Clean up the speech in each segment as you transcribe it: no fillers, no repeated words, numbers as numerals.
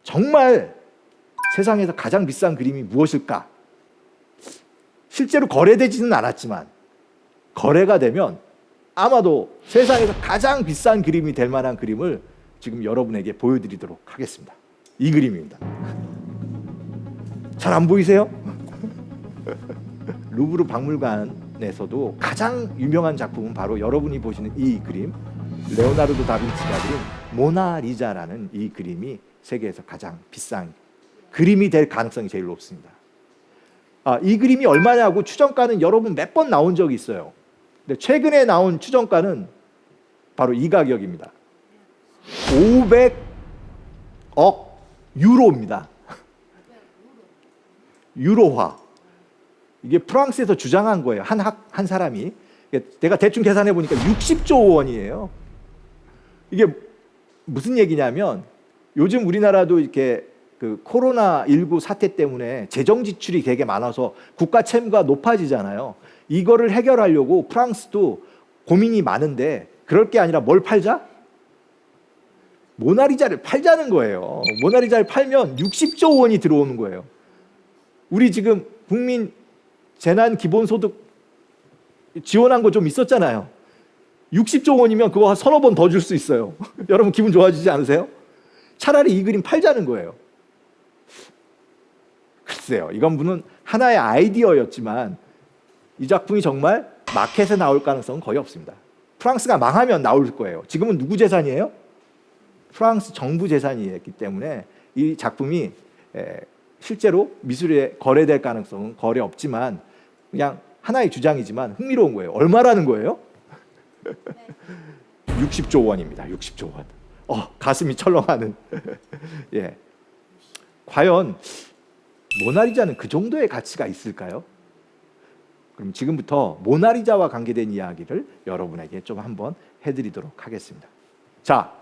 정말 세상에서 가장 비싼 그림이 무엇일까? 실제로 거래되지는 않았지만 거래가 되면 아마도 세상에서 가장 비싼 그림이 될 만한 그림을 지금 여러분에게 보여드리도록 하겠습니다. 이 그림입니다. 잘 안 보이세요? 루브르 박물관에서도 가장 유명한 작품은 바로 여러분이 보시는 이 그림, 레오나르도 다빈치가 그린 모나리자라는 이 그림이 세계에서 가장 비싼 그림이 될 가능성이 제일 높습니다. 이 그림이 얼마냐고 추정가는 여러분 몇 번 나온 적이 있어요. 근데 최근에 나온 추정가는 바로 이 가격입니다. 500억 유로입니다. 유로화. 이게 프랑스에서 주장한 거예요. 한 사람이. 내가 대충 계산해 보니까 60조 원이에요. 이게 무슨 얘기냐면 요즘 우리나라도 이렇게 그 코로나19 사태 때문에 재정 지출이 되게 많아서 국가 채무가 높아지잖아요. 이거를 해결하려고 프랑스도 고민이 많은데 그럴 게 아니라 뭘 팔자? 모나리자를 팔자는 거예요. 모나리자를 팔면 60조 원이 들어오는 거예요. 우리 지금 국민 재난 기본소득 지원한 거 좀 있었잖아요. 60조 원이면 그거 한 서너 번 더 줄 수 있어요. 여러분 기분 좋아지지 않으세요? 차라리 이 그림 팔자는 거예요. 글쎄요. 이건 물론 하나의 아이디어였지만 이 작품이 정말 마켓에 나올 가능성은 거의 없습니다. 프랑스가 망하면 나올 거예요. 지금은 누구 재산이에요? 프랑스 정부 재산이었기 때문에 이 작품이 실제로 미술에 거래될 가능성은 거래 없지만 그냥 하나의 주장이지만 흥미로운 거예요. 얼마라는 거예요? 60조 원입니다. 60조 원. 가슴이 철렁하는. 예. 과연 모나리자는 그 정도의 가치가 있을까요? 그럼 지금부터 모나리자와 관계된 이야기를 여러분에게 좀 한번 해드리도록 하겠습니다. 자,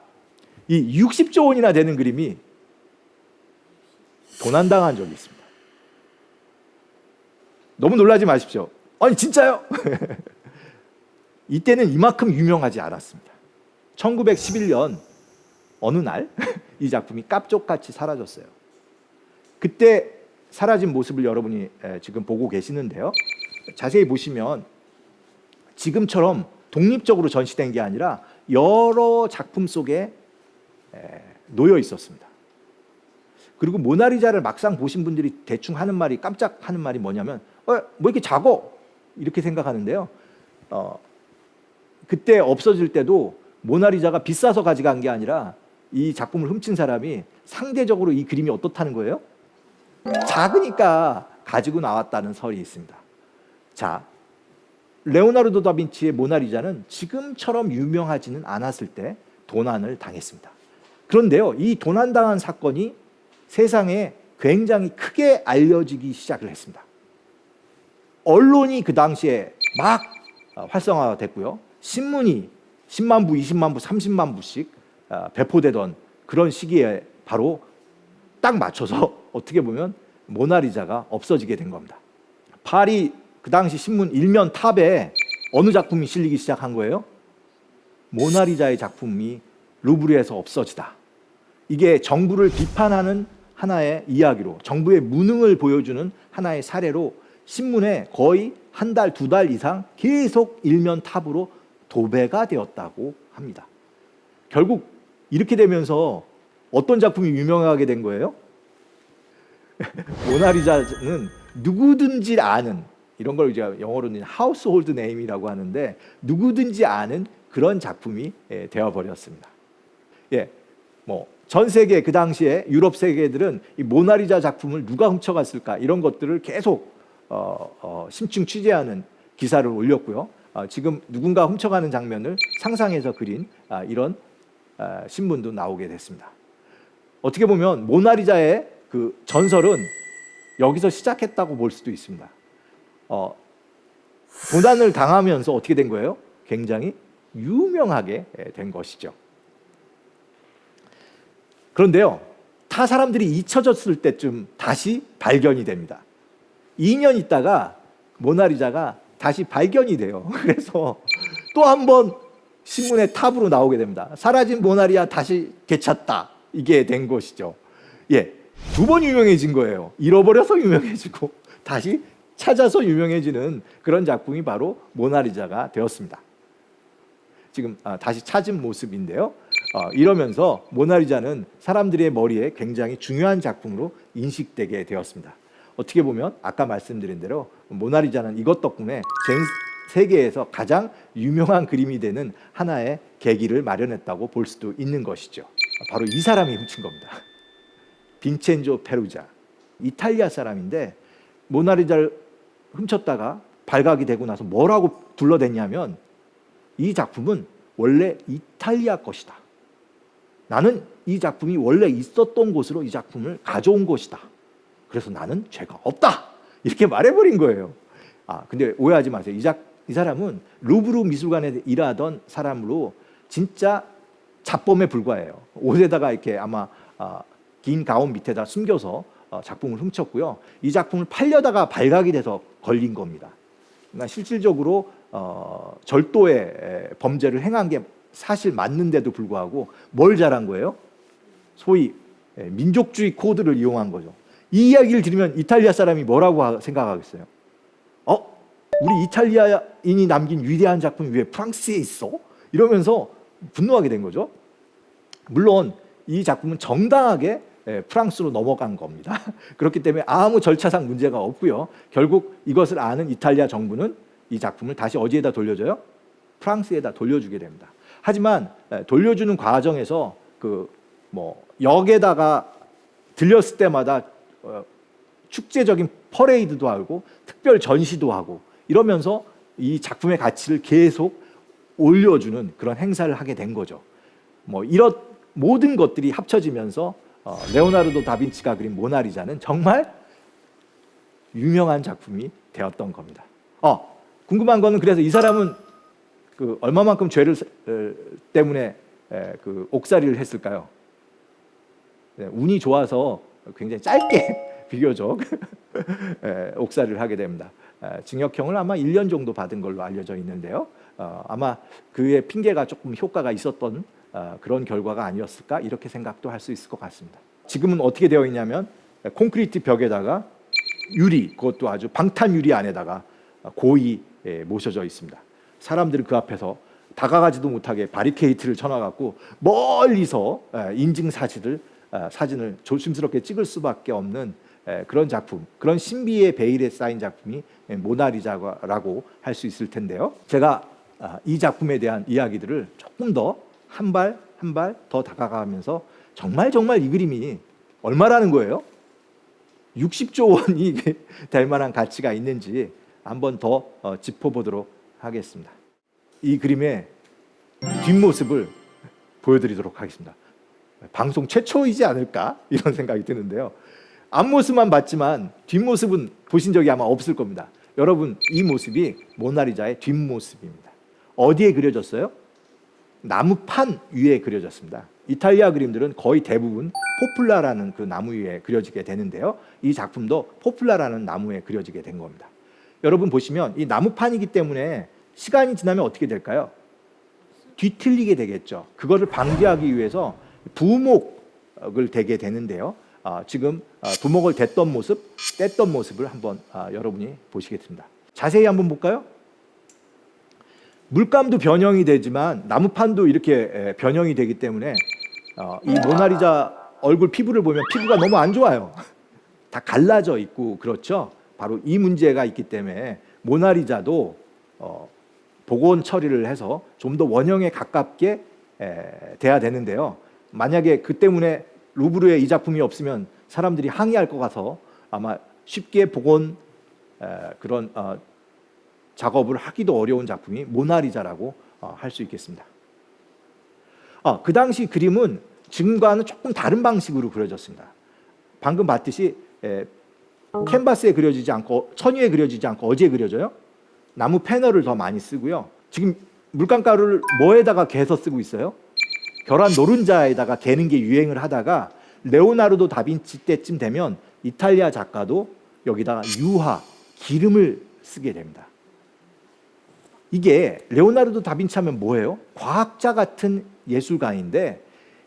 이 60조 원이나 되는 그림이 도난당한 적이 있습니다. 너무 놀라지 마십시오. 아니 진짜요? 이때는 이만큼 유명하지 않았습니다. 1911년 어느 날 이 작품이 깝쪽같이 사라졌어요. 그때 사라진 모습을 여러분이 지금 보고 계시는데요. 자세히 보시면 지금처럼 독립적으로 전시된 게 아니라 여러 작품 속에 놓여 있었습니다. 그리고 모나리자를 막상 보신 분들이 대충 하는 말이 깜짝 하는 말이 뭐냐면 뭐 이렇게 작어? 이렇게 생각하는데요. 그때 없어질 때도 모나리자가 비싸서 가져간 게 아니라 이 작품을 훔친 사람이 상대적으로 이 그림이 어떻다는 거예요? 작으니까 가지고 나왔다는 설이 있습니다. 자, 레오나르도 다빈치의 모나리자는 지금처럼 유명하지는 않았을 때 도난을 당했습니다. 그런데요, 이 도난당한 사건이 세상에 굉장히 크게 알려지기 시작을 했습니다. 언론이 그 당시에 막 활성화가 됐고요. 신문이 10만 부, 20만 부, 30만 부씩 배포되던 그런 시기에 바로 딱 맞춰서 어떻게 보면 모나리자가 없어지게 된 겁니다. 파리 그 당시 신문 일면 탑에 어느 작품이 실리기 시작한 거예요? 모나리자의 작품이 루브르에서 없어지다. 이게 정부를 비판하는 하나의 이야기로, 정부의 무능을 보여주는 하나의 사례로 신문에 거의 한 달, 두 달 이상 계속 일면 탑으로 도배가 되었다고 합니다. 결국 이렇게 되면서 어떤 작품이 유명하게 된 거예요? 모나리자는 누구든지 아는, 이런 걸 이제 영어로는 하우스홀드 네임이라고 하는데 누구든지 아는 그런 작품이 되어버렸습니다. 예, 뭐 전 세계 그 당시에 유럽 세계들은 이 모나리자 작품을 누가 훔쳐갔을까 이런 것들을 계속 심층 취재하는 기사를 올렸고요. 지금 누군가 훔쳐가는 장면을 상상해서 그린 이런 신문도 나오게 됐습니다. 어떻게 보면 모나리자의 그 전설은 여기서 시작했다고 볼 수도 있습니다. 도난을 당하면서 어떻게 된 거예요? 굉장히 유명하게 된 것이죠. 그런데요, 타 사람들이 잊혀졌을 때쯤 다시 발견이 됩니다. 2년 있다가 모나리자가 다시 발견이 돼요. 그래서 또 한 번 신문의 탑으로 나오게 됩니다. 사라진 모나리자 다시 되찾다. 이게 된 것이죠. 예, 두 번 유명해진 거예요. 잃어버려서 유명해지고 다시 찾아서 유명해지는 그런 작품이 바로 모나리자가 되었습니다. 지금 다시 찾은 모습인데요. 이러면서 모나리자는 사람들의 머리에 굉장히 중요한 작품으로 인식되게 되었습니다. 어떻게 보면 아까 말씀드린 대로 모나리자는 이것 덕분에 전 세계에서 가장 유명한 그림이 되는 하나의 계기를 마련했다고 볼 수도 있는 것이죠. 바로 이 사람이 훔친 겁니다. 빈첸조 페루자, 이탈리아 사람인데 모나리자를 훔쳤다가 발각이 되고 나서 뭐라고 둘러댔냐면 이 작품은 원래 이탈리아 것이다. 나는 이 작품이 원래 있었던 곳으로 이 작품을 가져온 것이다. 그래서 나는 죄가 없다. 이렇게 말해버린 거예요. 근데 오해하지 마세요. 이 사람은 루브르 미술관에 일하던 사람으로 진짜 잡범에 불과해요. 옷에다가 이렇게 아마 긴 가운 밑에다 숨겨서 작품을 훔쳤고요. 이 작품을 팔려다가 발각이 돼서 걸린 겁니다. 그러니까 실질적으로 절도의 범죄를 행한 게 사실 맞는데도 불구하고 뭘 잘한 거예요? 소위 민족주의 코드를 이용한 거죠. 이 이야기를 들으면 이탈리아 사람이 뭐라고 생각하겠어요? 우리 이탈리아인이 남긴 위대한 작품이 왜 프랑스에 있어? 이러면서 분노하게 된 거죠. 물론 이 작품은 정당하게 프랑스로 넘어간 겁니다. 그렇기 때문에 아무 절차상 문제가 없고요. 결국 이것을 아는 이탈리아 정부는 이 작품을 다시 어디에다 돌려줘요? 프랑스에다 돌려주게 됩니다. 하지만 돌려주는 과정에서 역에다가 들렸을 때마다 축제적인 퍼레이드도 하고 특별 전시도 하고 이러면서 이 작품의 가치를 계속 올려주는 그런 행사를 하게 된 거죠. 이런 모든 것들이 합쳐지면서 레오나르도 다빈치가 그린 모나리자는 정말 유명한 작품이 되었던 겁니다. 궁금한 거는 그래서 이 사람은 얼마만큼 죄를 때문에 옥살이를 했을까요? 운이 좋아서 굉장히 짧게 비교적 옥살이를 하게 됩니다. 징역형을 아마 1년 정도 받은 걸로 알려져 있는데요. 아마 그의 핑계가 조금 효과가 있었던 그런 결과가 아니었을까 이렇게 생각도 할 수 있을 것 같습니다. 지금은 어떻게 되어 있냐면 콘크리트 벽에다가 유리, 그것도 아주 방탄 유리 안에다가 고이 모셔져 있습니다. 사람들은 그 앞에서 다가가지도 못하게 바리케이트를 쳐놔갖고 멀리서 인증 사진을 조심스럽게 찍을 수밖에 없는 그런 작품, 그런 신비의 베일에 쌓인 작품이 모나리자라고 할 수 있을 텐데요. 제가 이 작품에 대한 이야기들을 조금 더 한 발 한 발 더 다가가면서 정말 이 그림이 얼마라는 거예요? 60조 원이 될 만한 가치가 있는지 한번 더 짚어보도록 하겠습니다. 이 그림의 뒷모습을 보여드리도록 하겠습니다. 방송 최초이지 않을까 이런 생각이 드는데요. 앞모습만 봤지만 뒷모습은 보신 적이 아마 없을 겁니다. 여러분, 이 모습이 모나리자의 뒷모습입니다. 어디에 그려졌어요? 나무판 위에 그려졌습니다. 이탈리아 그림들은 거의 대부분 포플라라는 그 나무 위에 그려지게 되는데요. 이 작품도 포플라라는 나무에 그려지게 된 겁니다. 여러분 보시면 이 나무판이기 때문에 시간이 지나면 어떻게 될까요? 뒤틀리게 되겠죠. 그거를 방지하기 위해서 부목을 대게 되는데요. 지금 부목을 댔던 모습, 뗐던 모습을 한번 여러분이 보시겠습니다. 자세히 한번 볼까요? 물감도 변형이 되지만 나무판도 이렇게 변형이 되기 때문에 이 모나리자 얼굴 피부를 보면 피부가 너무 안 좋아요. 다 갈라져 있고 그렇죠. 바로 이 문제가 있기 때문에 모나리자도 복원 처리를 해서 좀 더 원형에 가깝게 돼야 되는데요. 만약에 그 때문에 루브르에 이 작품이 없으면 사람들이 항의할 것 같아서 아마 쉽게 복원 그런 작업을 하기도 어려운 작품이 모나리자라고 할 수 있겠습니다. 그 당시 그림은 지금과는 조금 다른 방식으로 그려졌습니다. 방금 봤듯이 캔버스에 그려지지 않고 천유에 그려지지 않고 어디에 그려져요? 나무 패널을 더 많이 쓰고요. 지금 물감가루를 뭐에다가 개서 쓰고 있어요? 결한 노른자에다가 개는 게 유행을 하다가 레오나르도 다빈치 때쯤 되면 이탈리아 작가도 여기다가 유화, 기름을 쓰게 됩니다. 이게 레오나르도 다빈치 하면 뭐예요? 과학자 같은 예술가인데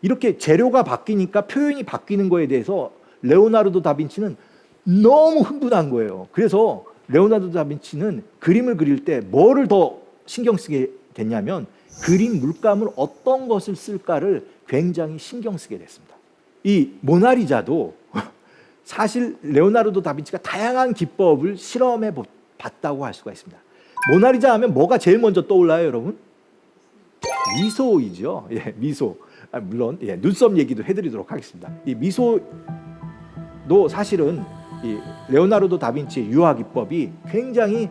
이렇게 재료가 바뀌니까 표현이 바뀌는 거에 대해서 레오나르도 다빈치는 너무 흥분한 거예요. 그래서 레오나르도 다빈치는 그림을 그릴 때 뭐를 더 신경 쓰게 됐냐면 그림 물감을 어떤 것을 쓸까를 굉장히 신경 쓰게 됐습니다. 이 모나리자도 사실 레오나르도 다빈치가 다양한 기법을 실험해 봤다고 할 수가 있습니다. 모나리자 하면 뭐가 제일 먼저 떠올라요, 여러분? 미소이죠. 예, 미소. 물론 눈썹 얘기도 해드리도록 하겠습니다. 이 미소도 사실은 이 레오나르도 다빈치의 유화 기법이 굉장히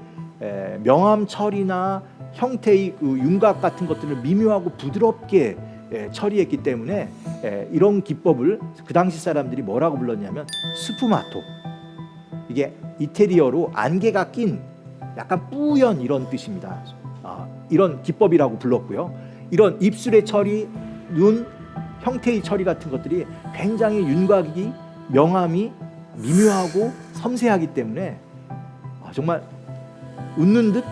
명암 처리나 형태의 윤곽 같은 것들을 미묘하고 부드럽게 처리했기 때문에 이런 기법을 그 당시 사람들이 뭐라고 불렀냐면 스푸마토. 이게 이태리어로 안개가 낀 약간 뿌연 이런 뜻입니다. 이런 기법이라고 불렀고요. 이런 입술의 처리, 눈, 형태의 처리 같은 것들이 굉장히 윤곽이 명암이 미묘하고 섬세하기 때문에 정말 웃는 듯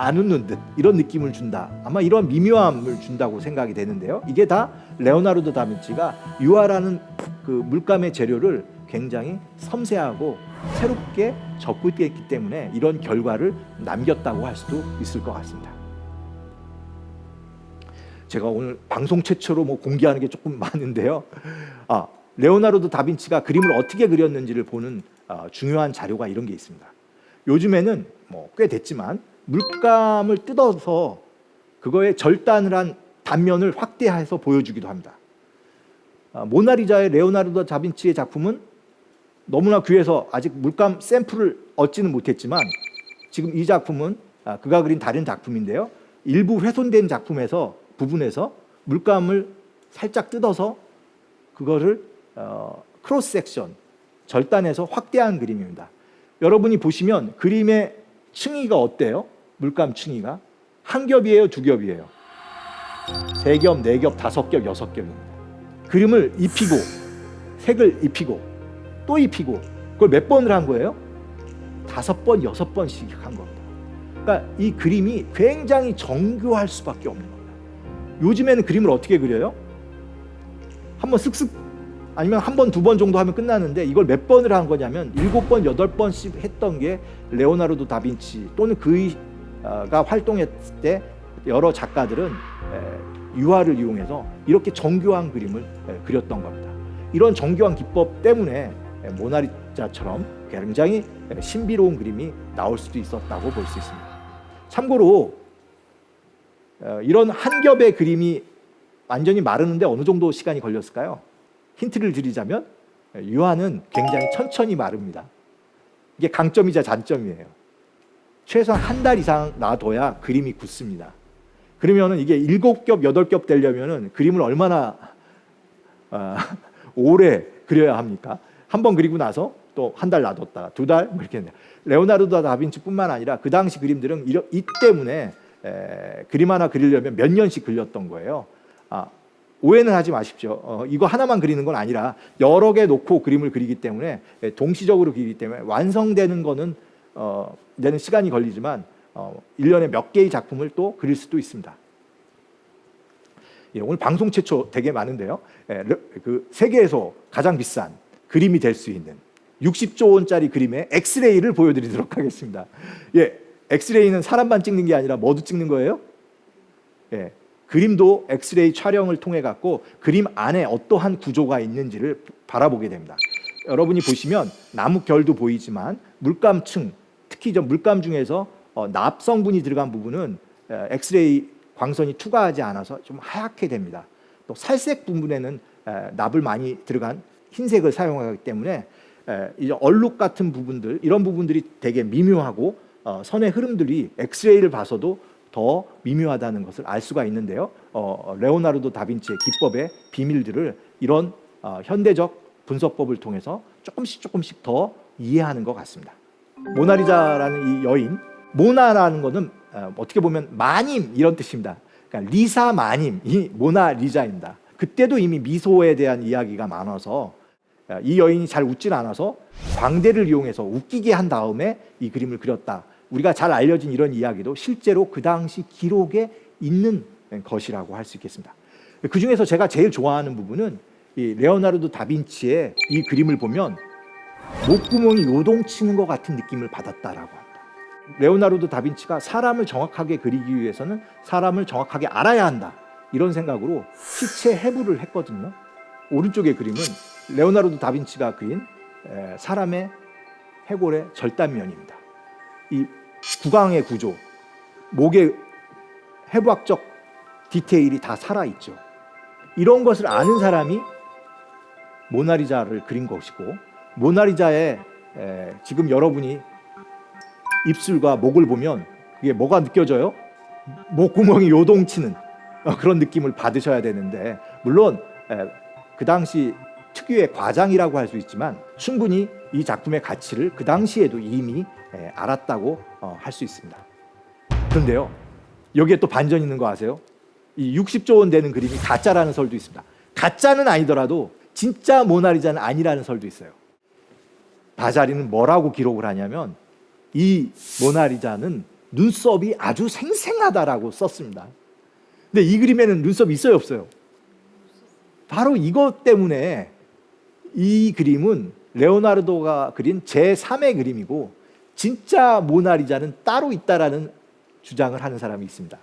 안 웃는 듯 이런 느낌을 준다. 아마 이런 미묘함을 준다고 생각이 되는데요. 이게 다 레오나르도 다빈치가 유화라는 그 물감의 재료를 굉장히 섬세하고 새롭게 접근했기 때문에 이런 결과를 남겼다고 할 수도 있을 것 같습니다. 제가 오늘 방송 최초로 공개하는 게 조금 많은데요. 레오나르도 다빈치가 그림을 어떻게 그렸는지를 보는 중요한 자료가 이런 게 있습니다. 요즘에는 꽤 됐지만 물감을 뜯어서 그거에 절단을 한 단면을 확대해서 보여주기도 합니다. 모나리자의 레오나르도 다빈치의 작품은 너무나 귀해서 아직 물감 샘플을 얻지는 못했지만 지금 이 작품은 그가 그린 다른 작품인데요. 일부 훼손된 부분에서 물감을 살짝 뜯어서 그거를 크로스 섹션 절단해서 확대한 그림입니다. 여러분이 보시면 그림의 층위가 어때요? 물감 층위가 한 겹이에요, 두 겹이에요? 세 겹, 네 겹, 다섯 겹, 여섯 겹입니다. 그림을 입히고 색을 입히고 또 입히고 그걸 몇 번을 한 거예요? 5번, 6번씩 한 겁니다. 그러니까 이 그림이 굉장히 정교할 수밖에 없는 겁니다. 요즘에는 그림을 어떻게 그려요? 한번 쓱쓱 아니면 한 번, 두 번 정도 하면 끝나는데 이걸 몇 번을 한 거냐면 7번, 8번씩 했던 게 레오나르도 다빈치 또는 그가 활동했을 때 여러 작가들은 유화를 이용해서 이렇게 정교한 그림을 그렸던 겁니다. 이런 정교한 기법 때문에 모나리자처럼 굉장히 신비로운 그림이 나올 수도 있었다고 볼 수 있습니다. 참고로 이런 한 겹의 그림이 완전히 마르는데 어느 정도 시간이 걸렸을까요? 힌트를 드리자면 유화는 굉장히 천천히 마릅니다. 이게 강점이자 단점이에요. 최소한 한 달 이상 놔둬야 그림이 굳습니다. 그러면은 이게 7겹, 8겹 되려면은 그림을 얼마나 오래 그려야 합니까? 한 번 그리고 나서 또 한 달 놔뒀다가 2달 이렇게 했네요. 레오나르도 다빈치뿐만 아니라 그 당시 그림들은 이 때문에 그림 하나 그리려면 몇 년씩 그렸던 거예요. 오해는 하지 마십시오. 이거 하나만 그리는 건 아니라 여러 개 놓고 그림을 그리기 때문에 동시적으로 그리기 때문에 완성되는 거는 내는 시간이 걸리지만 1년에 몇 개의 작품을 또 그릴 수도 있습니다. 오늘 방송 최초 되게 많은데요. 그 세계에서 가장 비싼 그림이 될 수 있는 60조 원짜리 그림의 엑스레이를 보여드리도록 하겠습니다. 엑스레이는 사람만 찍는 게 아니라 뭐도 찍는 거예요? 그림도 엑스레이 촬영을 통해 갖고 그림 안에 어떠한 구조가 있는지를 바라보게 됩니다. 여러분이 보시면 나무 결도 보이지만 물감층, 특히 저 물감 중에서 납 성분이 들어간 부분은 엑스레이 광선이 투과하지 않아서 좀 하얗게 됩니다. 또 살색 부분에는 납을 많이 들어간 흰색을 사용하기 때문에 이제 얼룩 같은 부분들, 이런 부분들이 되게 미묘하고 선의 흐름들이 엑스레이를 봐서도 더 미묘하다는 것을 알 수가 있는데요. 레오나르도 다빈치의 기법의 비밀들을 이런 현대적 분석법을 통해서 조금씩 더 이해하는 것 같습니다. 모나리자라는 이 여인, 모나라는 것은 어떻게 보면 마님 이런 뜻입니다. 그러니까 리사 마님이 모나리자입니다. 그때도 이미 미소에 대한 이야기가 많아서 이 여인이 잘 웃질 않아서 광대를 이용해서 웃기게 한 다음에 이 그림을 그렸다. 우리가 잘 알려진 이런 이야기도 실제로 그 당시 기록에 있는 것이라고 할 수 있겠습니다. 그 중에서 제가 제일 좋아하는 부분은 이 레오나르도 다빈치의 이 그림을 보면 목구멍이 요동치는 것 같은 느낌을 받았다라고 합니다. 레오나르도 다빈치가 사람을 정확하게 그리기 위해서는 사람을 정확하게 알아야 한다, 이런 생각으로 시체 해부를 했거든요. 오른쪽의 그림은 레오나르도 다빈치가 그린 사람의 해골의 절단면입니다. 이 구강의 구조, 목의 해부학적 디테일이 다 살아있죠. 이런 것을 아는 사람이 모나리자를 그린 것이고, 모나리자의 지금 여러분이 입술과 목을 보면 이게 뭐가 느껴져요? 목구멍이 요동치는 그런 느낌을 받으셔야 되는데, 물론 그 당시 특유의 과장이라고 할 수 있지만 충분히 이 작품의 가치를 그 당시에도 이미 알았다고 할 수 있습니다. 그런데요, 여기에 또 반전이 있는 거 아세요? 이 60조 원 되는 그림이 가짜라는 설도 있습니다. 가짜는 아니더라도 진짜 모나리자는 아니라는 설도 있어요. 바자리는 뭐라고 기록을 하냐면 이 모나리자는 눈썹이 아주 생생하다라고 썼습니다. 근데 이 그림에는 눈썹이 있어요, 없어요? 바로 이것 때문에 이 그림은 레오나르도가 그린 제3의 그림이고 진짜 모나리자는 따로 있다라는 주장을 하는 사람이 있습니다.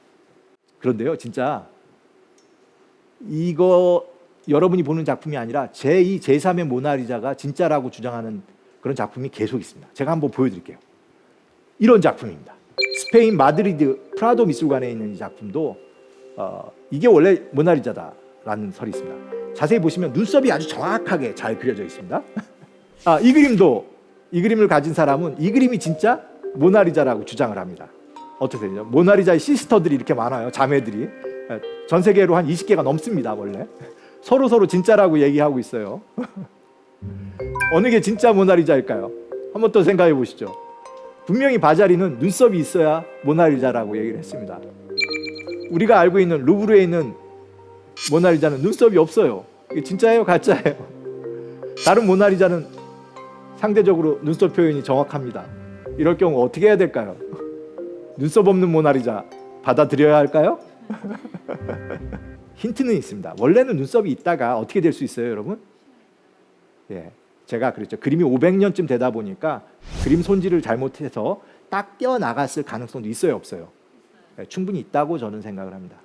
그런데요, 진짜 이거 여러분이 보는 작품이 아니라 제2, 제3의 모나리자가 진짜라고 주장하는 그런 작품이 계속 있습니다. 제가 한번 보여드릴게요. 이런 작품입니다. 스페인 마드리드 프라도 미술관에 있는 이 작품도 이게 원래 모나리자다라는 설이 있습니다. 자세히 보시면 눈썹이 아주 정확하게 잘 그려져 있습니다. 이 그림을 가진 사람은 이 그림이 진짜 모나리자라고 주장을 합니다. 어떠세요? 모나리자의 시스터들이 이렇게 많아요. 자매들이 전 세계로 한 20개가 넘습니다. 원래 서로 진짜라고 얘기하고 있어요. 어느 게 진짜 모나리자일까요? 한번 또 생각해 보시죠. 분명히 바자리는 눈썹이 있어야 모나리자라고 얘기를 했습니다. 우리가 알고 있는 루브르에 있는 모나리자는 눈썹이 없어요. 이게 진짜예요, 가짜예요? 다른 모나리자는 상대적으로 눈썹 표현이 정확합니다. 이럴 경우 어떻게 해야 될까요? 눈썹 없는 모나리자 받아들여야 할까요? 힌트는 있습니다. 원래는 눈썹이 있다가 어떻게 될 수 있어요, 여러분? 제가 그랬죠. 그림이 500년쯤 되다 보니까 그림 손질을 잘못해서 딱 떼어나갔을 가능성도 있어요, 없어요? 충분히 있다고 저는 생각을 합니다.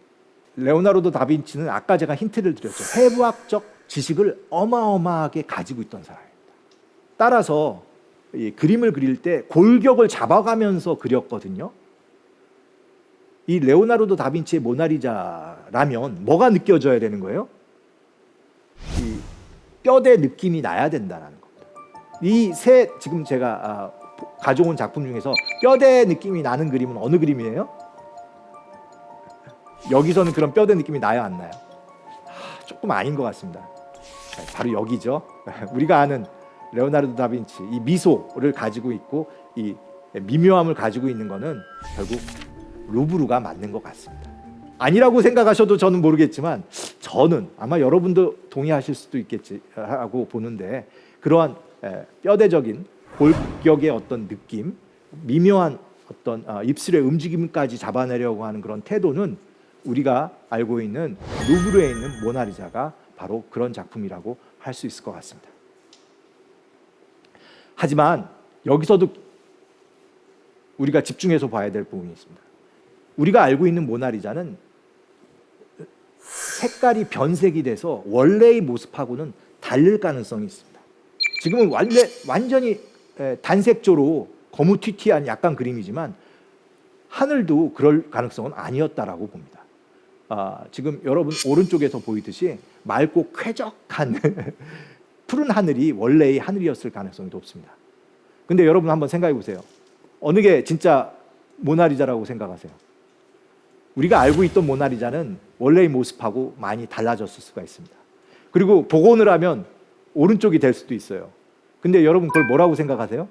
레오나르도 다빈치는 아까 제가 힌트를 드렸죠. 해부학적 지식을 어마어마하게 가지고 있던 사람입니다. 따라서 이 그림을 그릴 때 골격을 잡아가면서 그렸거든요. 이 레오나르도 다빈치의 모나리자라면 뭐가 느껴져야 되는 거예요? 이 뼈대 느낌이 나야 된다는 겁니다. 이 지금 제가 가져온 작품 중에서 뼈대 느낌이 나는 그림은 어느 그림이에요? 여기서는 그런 뼈대 느낌이 나요, 안 나요? 조금 아닌 것 같습니다. 바로 여기죠. 우리가 아는 레오나르도 다빈치, 이 미소를 가지고 있고 이 미묘함을 가지고 있는 거는 결국 루브르가 맞는 것 같습니다. 아니라고 생각하셔도 저는 모르겠지만 저는 아마 여러분도 동의하실 수도 있겠지 하고 보는데, 그러한 뼈대적인 골격의 어떤 느낌, 미묘한 어떤 입술의 움직임까지 잡아내려고 하는 그런 태도는 우리가 알고 있는 루브르에 있는 모나리자가 바로 그런 작품이라고 할 수 있을 것 같습니다. 하지만 여기서도 우리가 집중해서 봐야 될 부분이 있습니다. 우리가 알고 있는 모나리자는 색깔이 변색이 돼서 원래의 모습하고는 다를 가능성이 있습니다. 지금은 완전히 단색조로 거무튀튀한 약간 그림이지만 하늘도 그럴 가능성은 아니었다라고 봅니다. 지금 여러분 오른쪽에서 보이듯이 맑고 쾌적한 푸른 하늘이 원래의 하늘이었을 가능성이 높습니다. 근데 여러분 한번 생각해 보세요. 어느 게 진짜 모나리자라고 생각하세요? 우리가 알고 있던 모나리자는 원래의 모습하고 많이 달라졌을 수가 있습니다. 그리고 복원을 하면 오른쪽이 될 수도 있어요. 근데 여러분 그걸 뭐라고 생각하세요?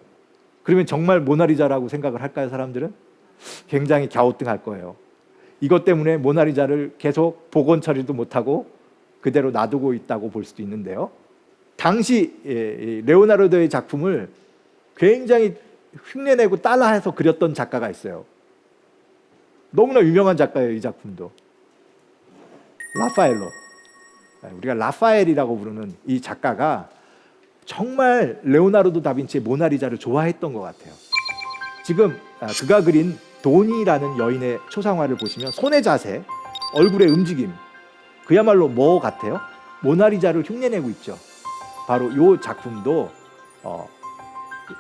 그러면 정말 모나리자라고 생각을 할까요, 사람들은? 굉장히 갸우뚱할 거예요. 이것 때문에 모나리자를 계속 복원 처리도 못하고 그대로 놔두고 있다고 볼 수도 있는데요. 당시 레오나르도의 작품을 굉장히 흉내내고 따라해서 그렸던 작가가 있어요. 너무나 유명한 작가예요, 이 작품도. 라파엘로. 우리가 라파엘이라고 부르는 이 작가가 정말 레오나르도 다빈치의 모나리자를 좋아했던 것 같아요. 지금 그가 그린 도니라는 여인의 초상화를 보시면 손의 자세, 얼굴의 움직임, 그야말로 뭐 같아요? 모나리자를 흉내내고 있죠. 바로 이 작품도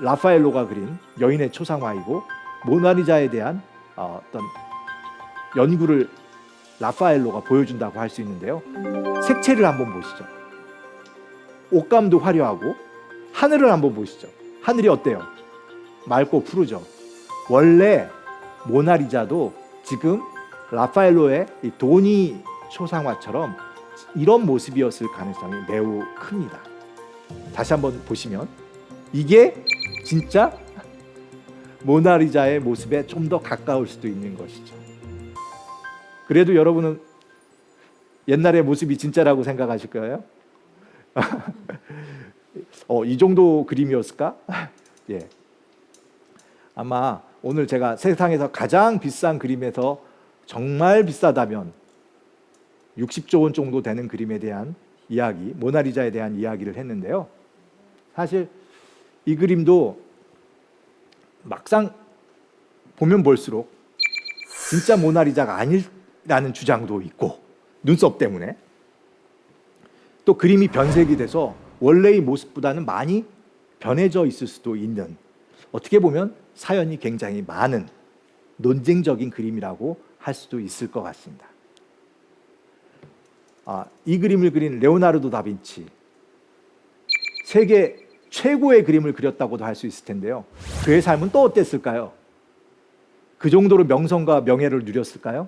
라파엘로가 그린 여인의 초상화이고 모나리자에 대한 어떤 연구를 라파엘로가 보여준다고 할 수 있는데요. 색채를 한번 보시죠. 옷감도 화려하고 하늘을 한번 보시죠. 하늘이 어때요? 맑고 푸르죠. 원래 모나리자도 지금 라파엘로의 이 도니 초상화처럼 이런 모습이었을 가능성이 매우 큽니다. 다시 한번 보시면 이게 진짜 모나리자의 모습에 좀 더 가까울 수도 있는 것이죠. 그래도 여러분은 옛날의 모습이 진짜라고 생각하실 거예요? 이 정도 그림이었을까? 예. 아마 오늘 제가 세상에서 가장 비싼 그림에서 정말 비싸다면 60조 원 정도 되는 그림에 대한 이야기, 모나리자에 대한 이야기를 했는데요. 사실 이 그림도 막상 보면 볼수록 진짜 모나리자가 아니라는 주장도 있고, 눈썹 때문에 또 그림이 변색이 돼서 원래의 모습보다는 많이 변해져 있을 수도 있는, 어떻게 보면 사연이 굉장히 많은 논쟁적인 그림이라고 할 수도 있을 것 같습니다. 이 그림을 그린 레오나르도 다빈치, 세계 최고의 그림을 그렸다고도 할 수 있을 텐데요. 그의 삶은 또 어땠을까요? 그 정도로 명성과 명예를 누렸을까요?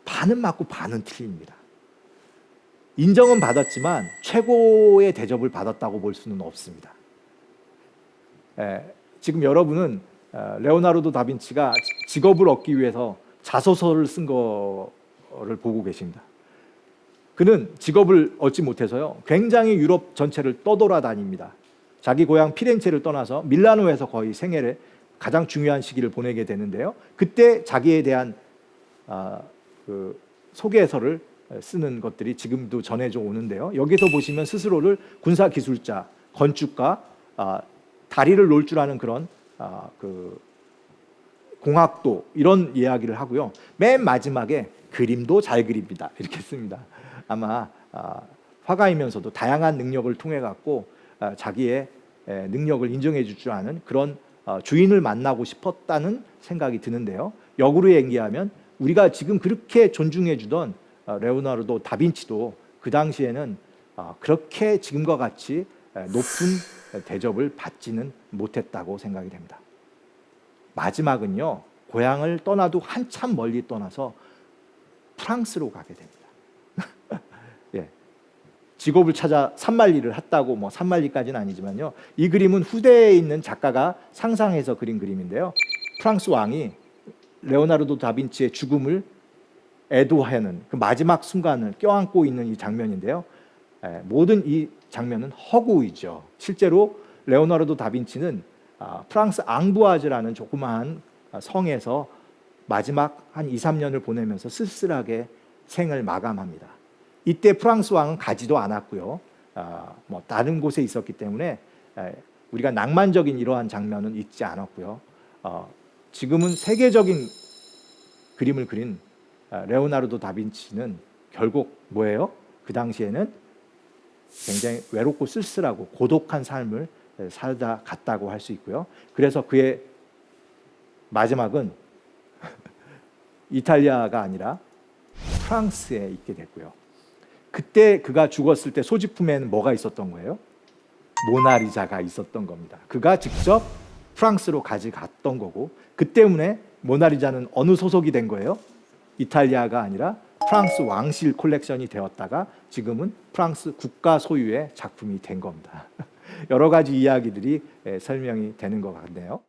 반은 맞고 반은 틀립니다. 인정은 받았지만 최고의 대접을 받았다고 볼 수는 없습니다. 지금 여러분은 레오나르도 다빈치가 직업을 얻기 위해서 자소서를 쓴 거를 보고 계십니다. 그는 직업을 얻지 못해서요, 굉장히 유럽 전체를 떠돌아다닙니다. 자기 고향 피렌체를 떠나서 밀라노에서 거의 생애를 가장 중요한 시기를 보내게 되는데요. 그때 자기에 대한 그 소개서를 쓰는 것들이 지금도 전해져 오는데요. 여기서 보시면 스스로를 군사기술자, 건축가, 다리를 놓을 줄 아는 그런 그 공학도, 이런 이야기를 하고요. 맨 마지막에 그림도 잘 그립니다, 이렇게 씁니다. 아마 화가이면서도 다양한 능력을 통해 갖고 자기의 능력을 인정해 줄 줄 아는 그런 주인을 만나고 싶었다는 생각이 드는데요. 역으로 얘기하면 우리가 지금 그렇게 존중해 주던 레오나르도 다빈치도 그 당시에는 그렇게 지금과 같이 높은 대접을 받지는 못했다고 생각이 됩니다. 마지막은요, 고향을 떠나도 한참 멀리 떠나서 프랑스로 가게 됩니다. 예, 직업을 찾아 산만리를 했다고, 뭐 산만리까지는 아니지만요, 이 그림은 후대에 있는 작가가 상상해서 그린 그림인데요. 프랑스 왕이 레오나르도 다빈치의 죽음을 애도하는 그 마지막 순간을 껴안고 있는 이 장면인데요. 모든 이 장면은 허구이죠. 실제로 레오나르도 다빈치는 프랑스 앙부아즈라는 조그마한 성에서 마지막 한 2, 3년을 보내면서 쓸쓸하게 생을 마감합니다. 이때 프랑스 왕은 가지도 않았고요. 뭐 다른 곳에 있었기 때문에 우리가 낭만적인 이러한 장면은 있지 않았고요. 지금은 세계적인 그림을 그린 레오나르도 다빈치는 결국 뭐예요? 그 당시에는 굉장히 외롭고 쓸쓸하고 고독한 삶을 살다 갔다고 할 수 있고요. 그래서 그의 마지막은 이탈리아가 아니라 프랑스에 있게 됐고요. 그때 그가 죽었을 때 소지품에는 뭐가 있었던 거예요? 모나리자가 있었던 겁니다. 그가 직접 프랑스로 가져갔던 거고, 그 때문에 모나리자는 어느 소속이 된 거예요? 이탈리아가 아니라 프랑스 왕실 콜렉션이 되었다가 지금은 프랑스 국가 소유의 작품이 된 겁니다. 여러 가지 이야기들이 설명이 되는 것 같네요.